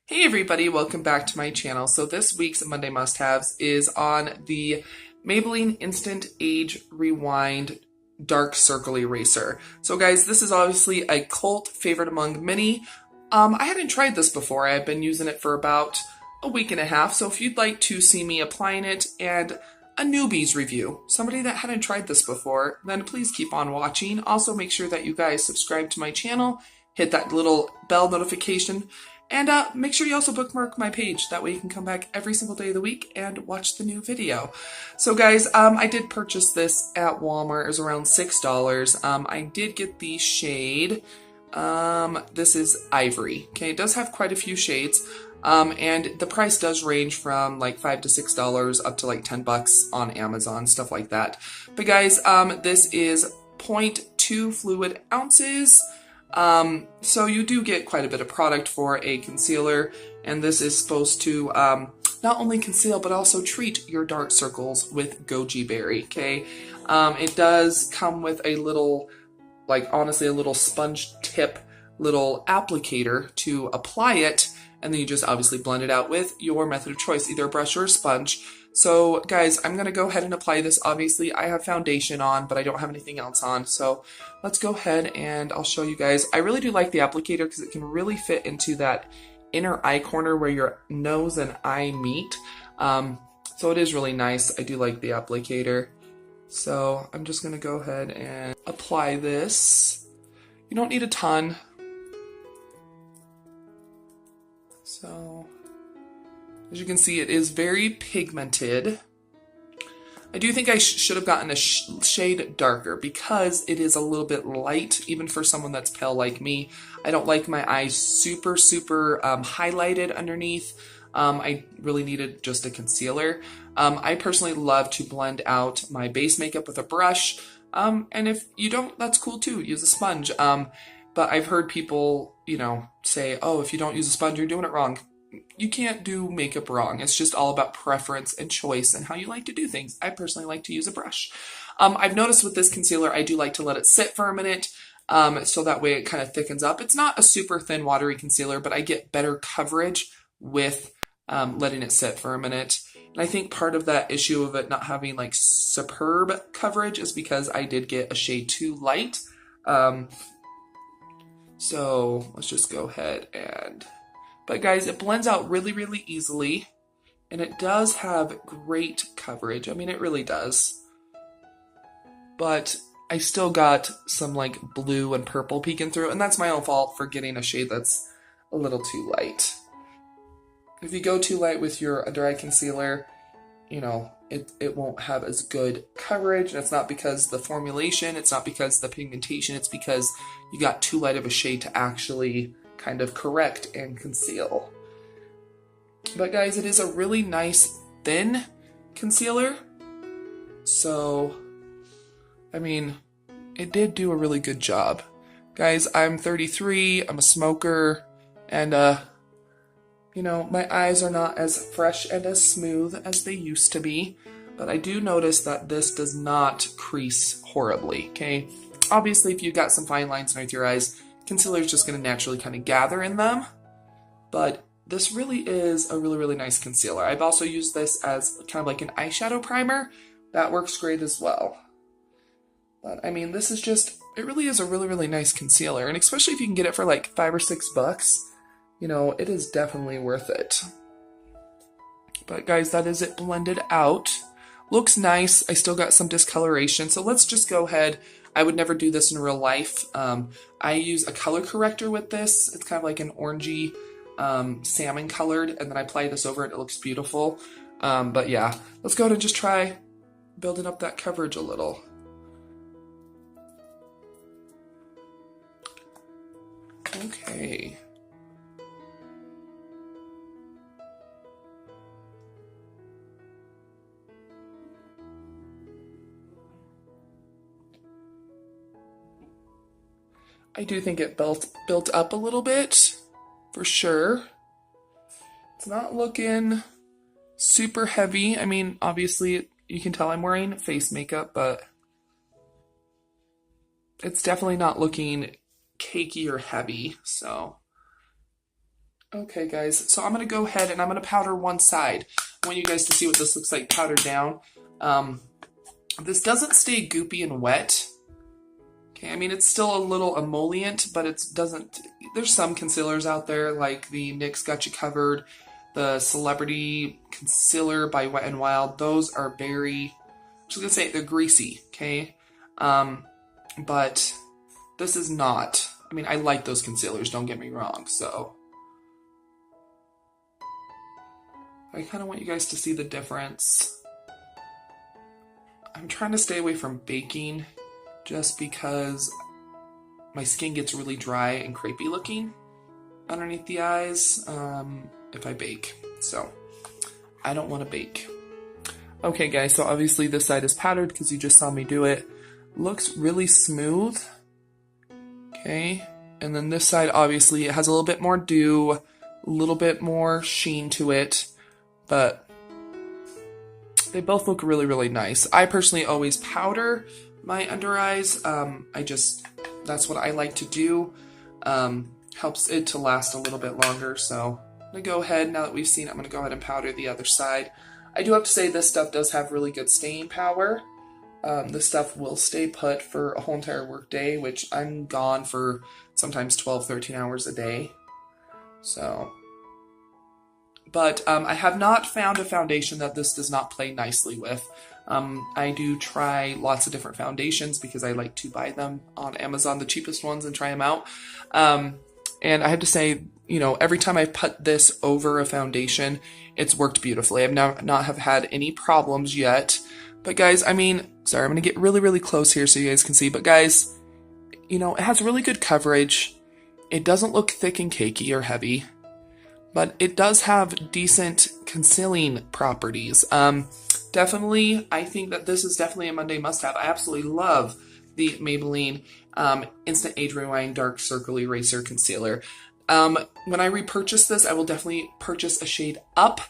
Hey everybody, welcome back to my channel. So this week's Monday Must-Haves is on the Maybelline Instant Age Rewind Dark Circle Eraser. So guys, this is obviously a cult favorite among many. I hadn't tried this before. I've been using it for about a week and a half. So if you'd like to see me applying it and a newbie's review, somebody that hadn't tried this before, then please keep on watching. Also make sure that you guys subscribe to my channel, hit that little bell notification, and make sure you also bookmark my page. That way you can come back every single day of the week and watch the new video. So guys, I did purchase this at Walmart. It was around $6. I did get the shade. This is Ivory. Okay, it does have quite a few shades. And the price does range from like $5 to $6 up to like $10 on Amazon, stuff like that. But guys, this is 0.2 fluid ounces. So you do get quite a bit of product for a concealer, and this is supposed to not only conceal but also treat your dark circles with goji berry. Okay, it does come with a little, like honestly, a little sponge tip little applicator to apply it, and then you just obviously blend it out with your method of choice, either a brush or a sponge. So guys, I'm going to go ahead and apply this. Obviously, I have foundation on, but I don't have anything else on. So let's go ahead and I'll show you guys. I really do like the applicator because it can really fit into that inner eye corner where your nose and eye meet. So it is really nice. I do like the applicator. So I'm just going to go ahead and apply this. You don't need a ton. So as you can see, it is very pigmented. I do think I should have gotten a shade darker because it is a little bit light, even for someone that's pale like me. I don't like my eyes super highlighted underneath. I really needed just a concealer. I personally love to blend out my base makeup with a brush. And if you don't, that's cool too. Use a sponge. But I've heard people, say, oh, if you don't use a sponge, you're doing it wrong. You can't do makeup wrong. It's just all about preference and choice and how you like to do things. I personally like to use a brush. I've noticed with this concealer, I do like to let it sit for a minute, so that way it kind of thickens up. It's not a super thin, watery concealer, but I get better coverage with letting it sit for a minute. And I think part of that issue of it not having like superb coverage is because I did get a shade too light. So let's just go ahead and... But guys, it blends out really easily, and it does have great coverage. I mean, it really does. But I still got some like blue and purple peeking through, and that's my own fault for getting a shade that's a little too light. If you go too light with your under eye concealer, it won't have as good coverage, and it's not because the formulation, it's not because the pigmentation, it's because you got too light of a shade to actually kind of correct and conceal. But guys, it is a really nice thin concealer. So, I mean, it did do a really good job. Guys, I'm 33, I'm a smoker, and my eyes are not as fresh and as smooth as they used to be, but I do notice that this does not crease horribly, okay? Obviously, if you've got some fine lines underneath your eyes, concealer is just going to naturally kind of gather in them, but this really is a really nice concealer. I've also used this as kind of like an eyeshadow primer. That works great as well. But I mean, this is just, it really is a really nice concealer, and especially if you can get it for like $5 or $6, it is definitely worth it. But guys, that is it blended out. Looks nice. I still got some discoloration, so let's just go ahead. I would never do this in real life. I use a color corrector with this. It's kind of like an orangey salmon colored, and then I apply this over it. It looks beautiful. But yeah, let's go ahead and just try building up that coverage a little. Okay. I do think it built up a little bit, for sure. It's not looking super heavy. I mean, obviously, you can tell I'm wearing face makeup, but it's definitely not looking cakey or heavy, so Okay, guys, so I'm going to go ahead and I'm going to powder one side. I want you guys to see what this looks like powdered down. This doesn't stay goopy and wet. Okay, I mean, it's still a little emollient, but it doesn't... There's some concealers out there, like the NYX Got You Covered, the Celebrity Concealer by Wet n Wild. Those are very... I was going to say they're greasy, okay? But this is not. I mean, I like those concealers, don't get me wrong, so... I kind of want you guys to see the difference. I'm trying to stay away from baking just because my skin gets really dry and crepey looking underneath the eyes if I bake. So I don't want to bake. Okay, guys, so obviously this side is powdered because you just saw me do it. Looks really smooth. Okay, and then this side, obviously, it has a little bit more dew, a little bit more sheen to it. But they both look really, really nice. I personally always powder my under eyes. That's what I like to do. Helps it to last a little bit longer. So I'm going to go ahead, now that we've seen it, I'm going to go ahead and powder the other side. I do have to say this stuff does have really good staying power. This stuff will stay put for a whole entire work day, which I'm gone for sometimes 12, 13 hours a day. So... But I have not found a foundation that this does not play nicely with. I do try lots of different foundations because I like to buy them on Amazon, the cheapest ones, and try them out. And I have to say, you know, every time I put this over a foundation, it's worked beautifully. I've not have had any problems yet. But guys, I mean, sorry, I'm going to get really, really close here so you guys can see. But guys, you know, it has really good coverage. It doesn't look thick and cakey or heavy. But it does have decent concealing properties. Definitely, I think that this is definitely a Monday must-have. I absolutely love the Maybelline Instant Age Rewind Dark Circle Eraser Concealer. When I repurchase this, I will definitely purchase a shade up.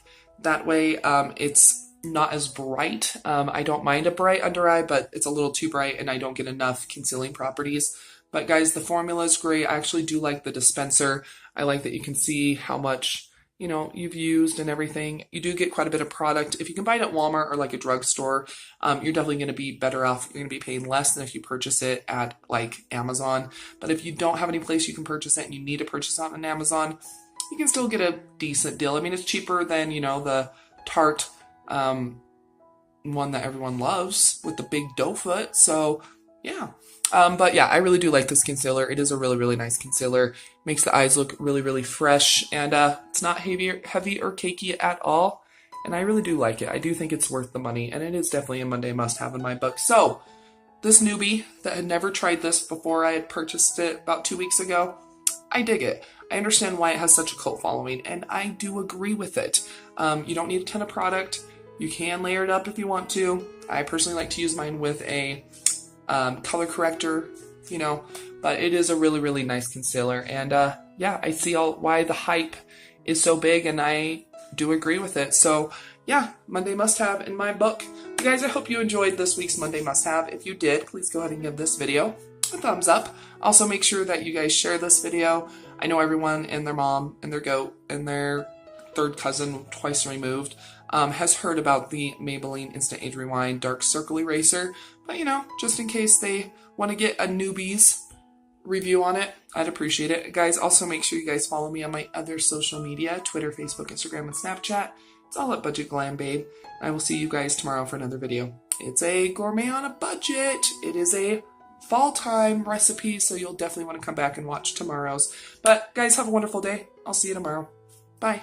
That way, it's not as bright. I don't mind a bright under eye, but it's a little too bright and I don't get enough concealing properties. But guys, the formula is great. I actually do like the dispenser. I like that you can see how much, you know, you've used and everything. You do get quite a bit of product. If you can buy it at Walmart or like a drugstore, you're definitely going to be better off. You're going to be paying less than if you purchase it at like Amazon. But if you don't have any place you can purchase it and you need to purchase it on Amazon, you can still get a decent deal. I mean, it's cheaper than, you know, the Tarte one that everyone loves with the big doe foot. So yeah. But yeah, I really do like this concealer. It is a really, really nice concealer. Makes the eyes look really, really fresh. And it's not heavy or cakey at all. And I really do like it. I do think it's worth the money. And it is definitely a Monday must-have in my book. So, this newbie that had never tried this before I had purchased it about 2 weeks ago, I dig it. I understand why it has such a cult following. And I do agree with it. You don't need a ton of product. You can layer it up if you want to. I personally like to use mine with a color corrector, you know, but it is a really, really nice concealer. And yeah, I see why the hype is so big, and I do agree with it. So yeah, Monday must-have in my book. You guys, I hope you enjoyed this week's Monday must-have. If you did, please go ahead and give this video a thumbs up. Also, make sure that you guys share this video. I know everyone and their mom and their goat and their third cousin twice removed has heard about the Maybelline Instant Age Rewind Dark Circle Eraser. But, you know, just in case they want to get a newbie's review on it, I'd appreciate it. Guys, also make sure you guys follow me on my other social media, Twitter, Facebook, Instagram, and Snapchat. It's all at Budget Glam Babe. I will see you guys tomorrow for another video. It's a gourmet on a budget. It is a fall time recipe, so you'll definitely want to come back and watch tomorrow's. But, guys, have a wonderful day. I'll see you tomorrow. Bye.